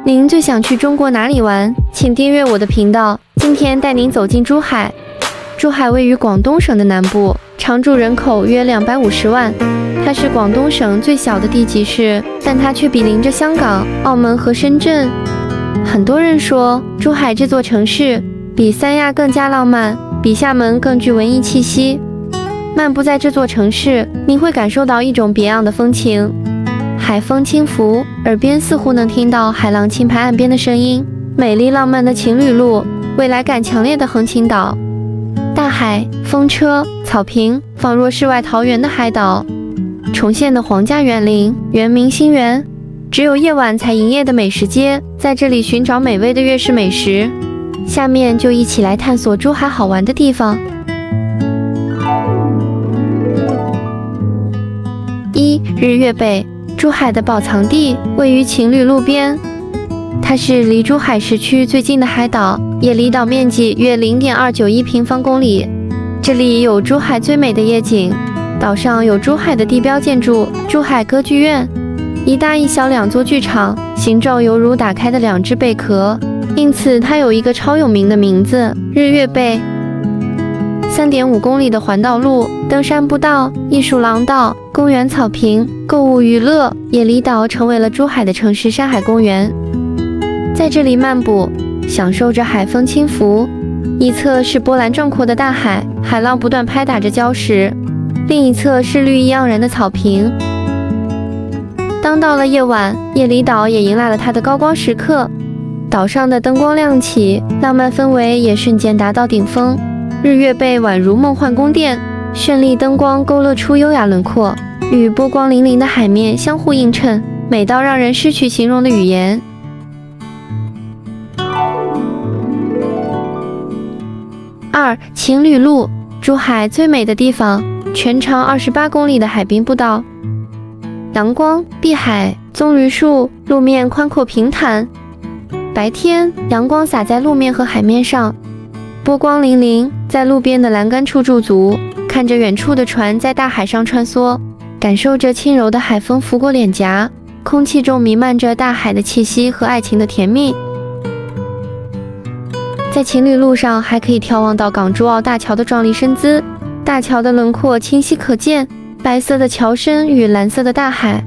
您最想去中国哪里玩？请订阅我的频道，今天带您走进珠海。珠海位于广东省的南部，常住人口约250万。它是广东省最小的地级市，但它却比邻着香港、澳门和深圳。很多人说，珠海这座城市比三亚更加浪漫，比厦门更具文艺气息。漫步在这座城市，你会感受到一种别样的风情。海风轻拂，耳边似乎能听到海浪轻拍岸边的声音。美丽浪漫的情侣路，未来感强烈的横琴岛。大海、风车、草坪，仿若世外桃源的海岛。重现的皇家园林，圆明新园，只有夜晚才营业的美食街，在这里寻找美味的粤式美食。下面就一起来探索珠海好玩的地方。1. 日月贝，珠海的宝藏地，位于情侣路边。它是离珠海市区最近的海岛，夜里岛面积约 0.291平方公里。这里有珠海最美的夜景，岛上有珠海的地标建筑珠海歌剧院，一大一小2座剧场，形状犹如打开的2只贝壳，因此它有一个超有名的名字——日月贝。3.5公里的环道路、登山步道、艺术廊道、公园草坪、购物娱乐，野离岛成为了珠海的城市山海公园。在这里漫步，享受着海风轻拂，一侧是波澜壮阔的大海，海浪不断拍打着礁石，另一侧是绿意盎然的草坪。当到了夜晚，夜离岛也迎来了它的高光时刻，岛上的灯光亮起，浪漫氛围也瞬间达到顶峰。日月贝宛如梦幻宫殿，绚丽灯光勾勒出优雅轮廓，与波光粼粼的海面相互映衬，美到让人失去形容的语言。2. 情侣路，珠海最美的地方，全长28公里的海滨步道。阳光、碧海、棕榈树，路面宽阔平坦。白天，阳光洒在路面和海面上，波光粼粼，在路边的栏杆处驻足，看着远处的船在大海上穿梭，感受着轻柔的海风拂过脸颊，空气中弥漫着大海的气息和爱情的甜蜜。在情侣路上还可以眺望到港珠澳大桥的壮丽身姿，大桥的轮廓清晰可见，白色的桥身与蓝色的大海，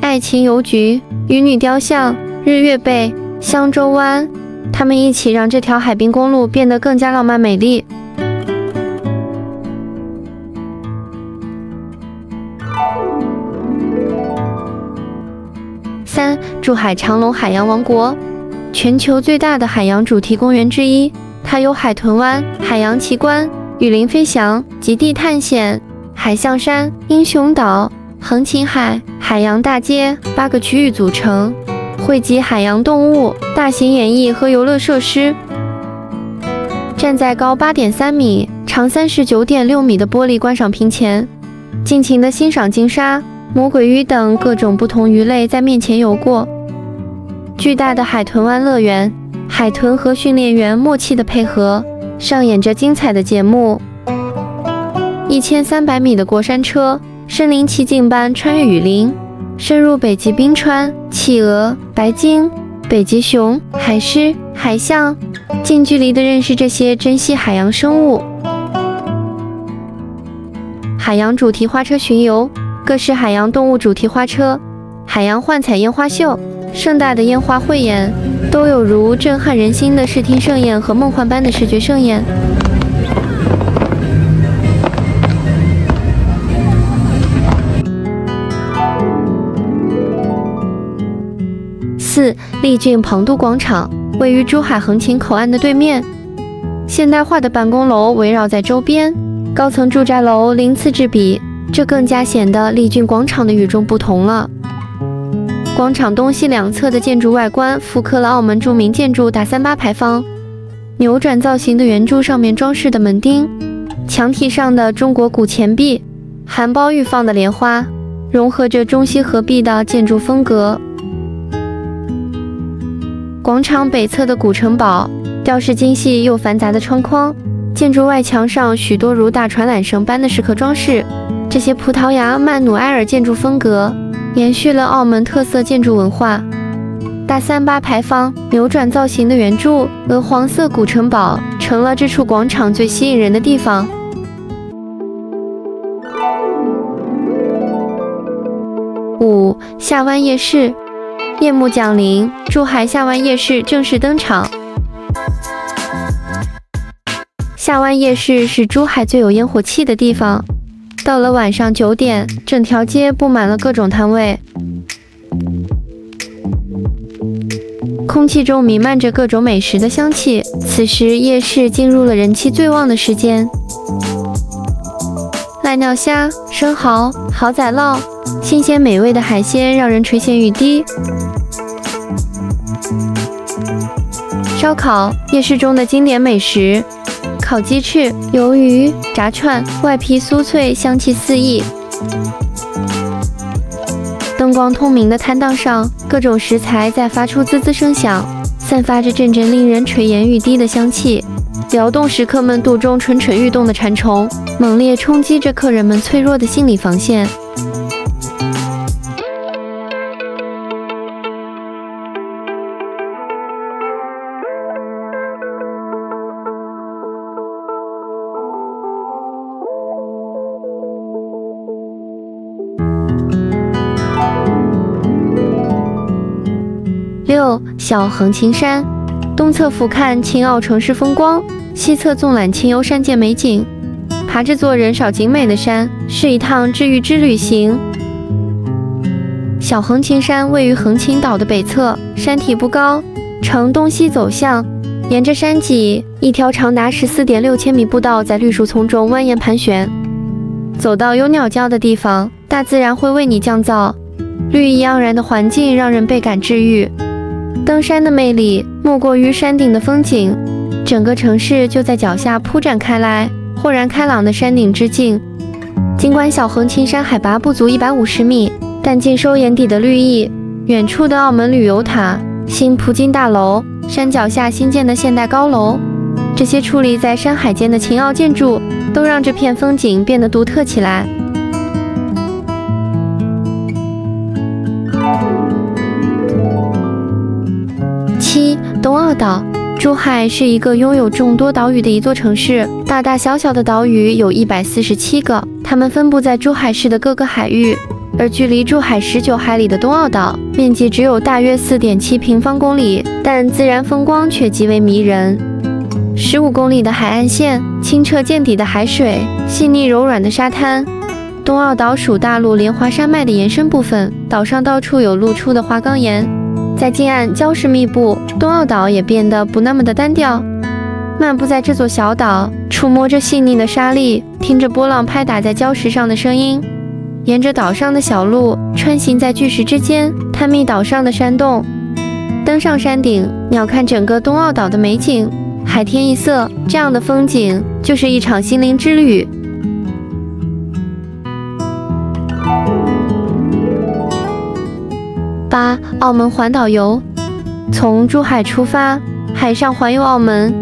爱情邮局、渔女雕像、日月贝、香洲湾，它们一起让这条海滨公路变得更加浪漫美丽。3. 珠海长隆海洋王国，全球最大的海洋主题公园之一，它有海豚湾、海洋奇观、雨林飞翔、极地探险、海象山、英雄岛、横琴海、海洋大街8个区域组成，汇集海洋动物、大型演艺和游乐设施。站在高8.3米、长39.6米的玻璃观赏屏前，尽情地欣赏鲸鲨、魔鬼鱼等各种不同鱼类在面前游过。巨大的海豚湾乐园，海豚和训练员默契的配合，上演着精彩的节目。1300米的过山车，身临其境般穿越雨林，深入北极冰川、企鹅、白鲸、北极熊、海狮、海象，近距离地认识这些珍稀海洋生物。海洋主题花车巡游，各式海洋动物主题花车，海洋幻彩烟花秀，盛大的烟花汇演，都有如震撼人心的视听盛宴和梦幻般的视觉盛宴。4. 丽骏庞都广场，位于珠海横琴口岸的对面，现代化的办公楼围绕在周边，高层住宅楼鳞次栉比，这更加显得丽骏广场的与众不同了。广场东西两侧的建筑外观复刻了澳门著名建筑大38牌坊，扭转造型的圆柱上面装饰的门钉，墙体上的中国古钱币，含苞欲放的莲花，融合着中西合璧的建筑风格。广场北侧的古城堡，雕饰精细又繁杂的窗框，建筑外墙上许多如大传缆绳般的石刻装饰，这些葡萄牙曼努埃尔建筑风格延续了澳门特色建筑文化。大3-8牌坊、扭转造型的圆柱鹅黄色古城堡成了这处广场最吸引人的地方。5. 下湾夜市。夜幕降临，珠海下湾夜市正式登场。下湾夜市是珠海最有烟火气的地方。到了晚上9点，整条街布满了各种摊位，空气中弥漫着各种美食的香气。此时，夜市进入了人气最旺的时间。濑尿虾、生蚝、蚝仔烙，新鲜美味的海鲜让人垂涎欲滴。烧烤，夜市中的经典美食，烤鸡翅、鱿鱼、炸串，外皮酥脆，香气四溢。灯光通明的摊档上，各种食材在发出滋滋声响，散发着阵阵令人垂涎欲滴的香气，撩动食客们肚中蠢蠢欲动的馋虫，猛烈冲击着客人们脆弱的心理防线。6. 小横琴山。东侧俯瞰青澳城市风光，西侧纵览青幽山涧美景。爬这座人少景美的山，是一趟治愈之旅行。小横琴山位于横琴岛的北侧，山体不高，呈东西走向，沿着山脊，一条长达14.6千米步道在绿树丛中蜿蜒盘旋。走到有鸟叫的地方，大自然会为你降噪，绿意盎然的环境让人倍感治愈。登山的魅力莫过于山顶的风景，整个城市就在脚下铺展开来，豁然开朗的山顶之境。尽管小横琴山海拔不足150米，但尽收眼底的绿意。远处的澳门旅游塔、新葡京大楼、山脚下新建的现代高楼，这些矗立在山海间的秦澳建筑，都让这片风景变得独特起来。7. 东澳岛。珠海是一个拥有众多岛屿的一座城市，大大小小的岛屿有147个，它们分布在珠海市的各个海域。而距离珠海19海里的东澳岛，面积只有大约4.7平方公里，但自然风光却极为迷人。15公里的海岸线，清澈见底的海水，细腻柔软的沙滩。东澳岛属大陆莲华山脉的延伸部分，岛上到处有露出的花岗岩。在近岸礁石密布，东澳岛也变得不那么的单调。漫步在这座小岛，触摸着细腻的沙粒，听着波浪拍打在礁石上的声音，沿着岛上的小路穿行在巨石之间，探秘岛上的山洞。登上山顶，鸟瞰整个东澳岛的美景，海天一色，这样的风景就是一场心灵之旅。8. 澳门环岛游。从珠海出发，海上环游澳门。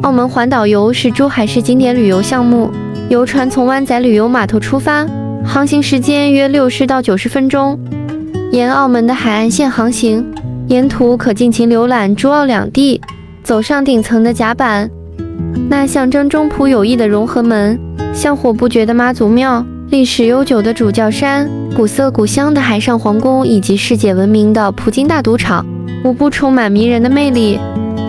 澳门环岛游是珠海市经典旅游项目，游船从湾仔旅游码头出发，航行时间约60到90分钟，沿澳门的海岸线航行，沿途可尽情浏览珠澳两地，走上顶层的甲板，那象征中葡友谊的融合门，香火不绝的妈祖庙，历史悠久的主教山，古色古香的海上皇宫，以及世界闻名的葡京大赌场，无不充满迷人的魅力。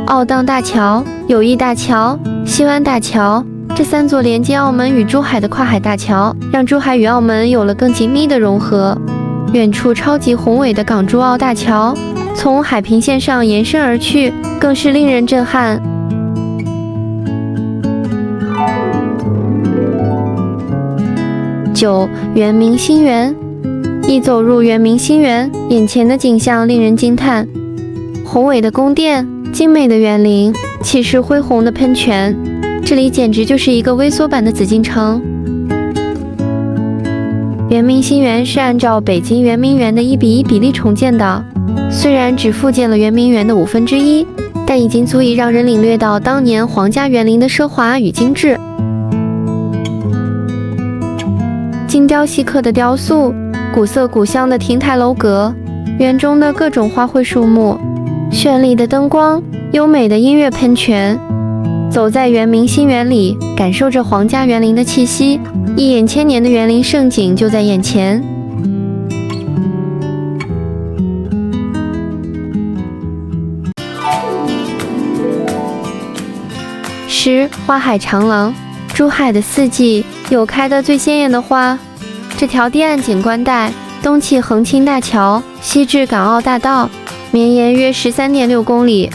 澳荡大桥、友谊大桥、西湾大桥，这3座连接澳门与珠海的跨海大桥，让珠海与澳门有了更紧密的融合。远处超级宏伟的港珠澳大桥，从海平线上延伸而去，更是令人震撼。9. 圆明新园。一走入圆明新园，眼前的景象令人惊叹，宏伟的宫殿，精美的园林，气势恢宏的喷泉，这里简直就是一个微缩版的紫禁城。圆明新园是按照北京圆明园的1:1比例重建的，虽然只复建了圆明园的1/5，但已经足以让人领略到当年皇家园林的奢华与精致。精雕细刻的雕塑，古色古香的亭台楼阁，园中的各种花卉树木，绚丽的灯光，优美的音乐喷泉。走在圆明新园里，感受着皇家园林的气息，一眼千年的园林盛景就在眼前。10. 花海长廊，珠海的四季有开得最鲜艳的花。这条堤岸景观带，东起横青大桥，西至港澳大道，绵延约13.6公里。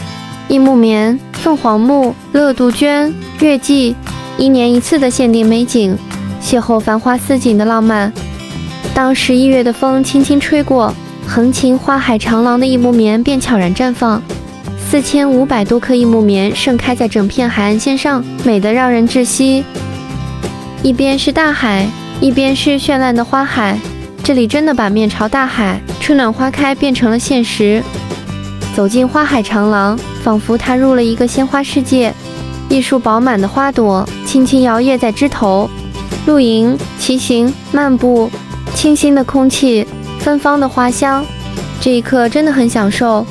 益木棉、凤凰木、乐杜鹃、月季，一年一次的限定美景，邂逅繁花似锦的浪漫。当11月的风轻轻吹过，横琴花海长廊的益木棉便悄然绽放。4500多棵益木棉盛开在整片海岸线上，美得让人窒息。一边是大海，一边是绚烂的花海，这里真的把面朝大海，春暖花开变成了现实。走进花海长廊，仿佛踏入了一个鲜花世界，一束饱满的花朵轻轻摇曳在枝头。露营、骑行、漫步，清新的空气，芬芳的花香，这一刻真的很享受。